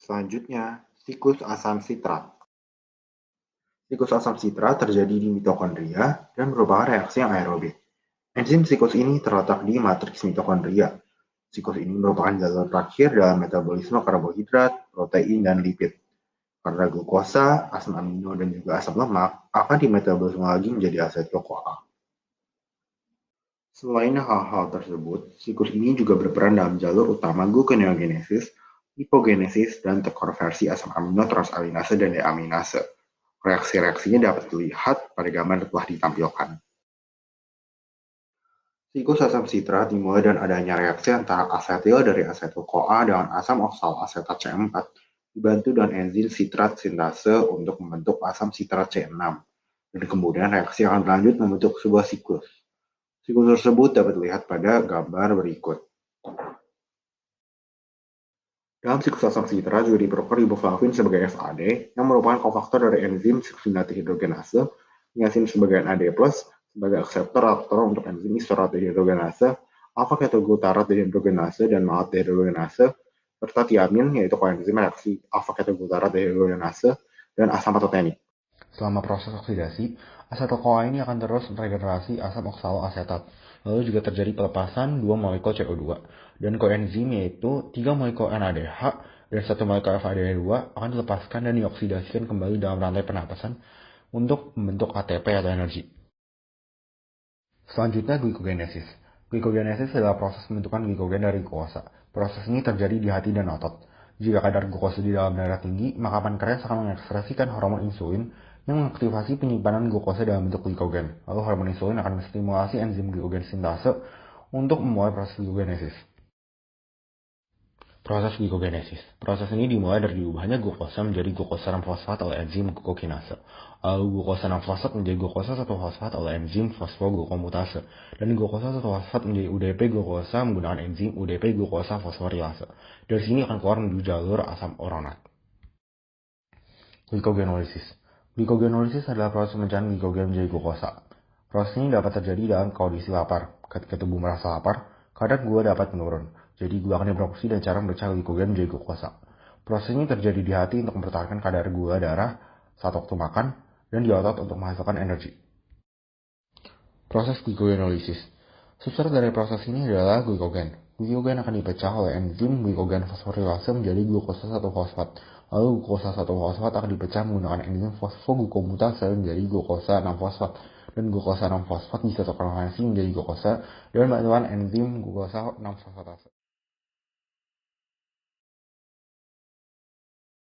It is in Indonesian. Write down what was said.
Selanjutnya, siklus asam sitrat. Siklus asam sitrat terjadi di mitokondria dan merupakan reaksi yang aerobik. Enzim siklus ini terletak di matriks mitokondria. Siklus ini merupakan jalur terakhir dalam metabolisme karbohidrat, protein, dan lipid. Karena glukosa, asam amino, dan juga asam lemak akan dimetabolisme lagi menjadi asetil-CoA. Selain hal-hal tersebut, siklus ini juga berperan dalam jalur utama gluconeogenesis, lipogenesis, dan konversi asam amino transaminase dan deaminase. Reaksi-reaksinya dapat dilihat pada gambar yang telah ditampilkan. Siklus asam sitrat dimulai dengan adanya reaksi antara asetil dari asetil-CoA dengan asam oksal-asetat C4 dibantu dengan enzim sitrat sintase untuk membentuk asam sitrat C6. Dan kemudian reaksi akan berlanjut membentuk sebuah siklus. Siklus tersebut dapat dilihat pada gambar berikut. Dalam siklus asam sitrat juga diperlukan riboflavin sebagai FAD yang merupakan kofaktor dari enzim succinate dehydrogenase, niacin sebagai NAD+, sebagai akseptor aktor untuk enzim isorat dehydrogenase, alpha-ketoglutarate dehydrogenase dan malat dehydrogenase, serta tiamin yaitu koenzim reaksi alpha-ketoglutarate dehydrogenase dan asam patotenik. Selama proses oksidasi, asetil-CoA ini akan terus meregenerasi asam oksaloasetat. Lalu juga terjadi pelepasan 2 molekul CO2 dan koenzim yaitu 3 molekul NADH dan 1 molekul FADH2 akan dilepaskan dan dioksidasikan kembali dalam rantai pernapasan untuk membentuk ATP atau energi. Selanjutnya glikogenesis. Glikogenesis adalah proses pembentukan glikogen dari glukosa. Proses ini terjadi di hati dan otot. Jika kadar glukosa di dalam darah tinggi, maka pankreas akan mengekspresikan hormon insulin yang mengaktifasi penyimpanan glukosa dalam bentuk glikogen. Lalu hormon insulin akan menstimulasi enzim glikogen sintase untuk memulai proses glikogenesis. Proses glikogenesis. Proses ini dimulai dari diubahnya glukosa menjadi glukosa 6-fosfat oleh enzim glukokinase. Lalu glukosa 6-fosfat menjadi glukosa 1-fosfat oleh enzim fosfoglukomutase. Dan glukosa 1-fosfat menjadi UDP glukosa menggunakan enzim UDP glukosa fosforilase. Dari sini akan keluar menuju jalur asam oronat. Glikogenolisis. Glikogenolisis adalah proses pemecahan glikogen menjadi glukosa. Proses ini dapat terjadi dalam kondisi lapar. Ketika tubuh merasa lapar, kadar gula dapat menurun. Jadi gula akan diproduksi dengan cara memecah glikogen menjadi glukosa. Proses ini terjadi di hati untuk mempertahankan kadar gula darah saat waktu makan dan di otot untuk menghasilkan energi. Proses glikogenolisis. Substrat dari proses ini adalah glikogen. Glikogen akan dipecah oleh enzim glikogen fosforilase menjadi glukosa 1-fosfat. Lalu glukosa 1-fosfat akan dipecah menggunakan enzim fosfoglukomutase menjadi glukosa 6-fosfat. Dan glukosa 6-fosfat bisa terkonversi menjadi glukosa dengan bantuan enzim glukosa 6-fosfatase.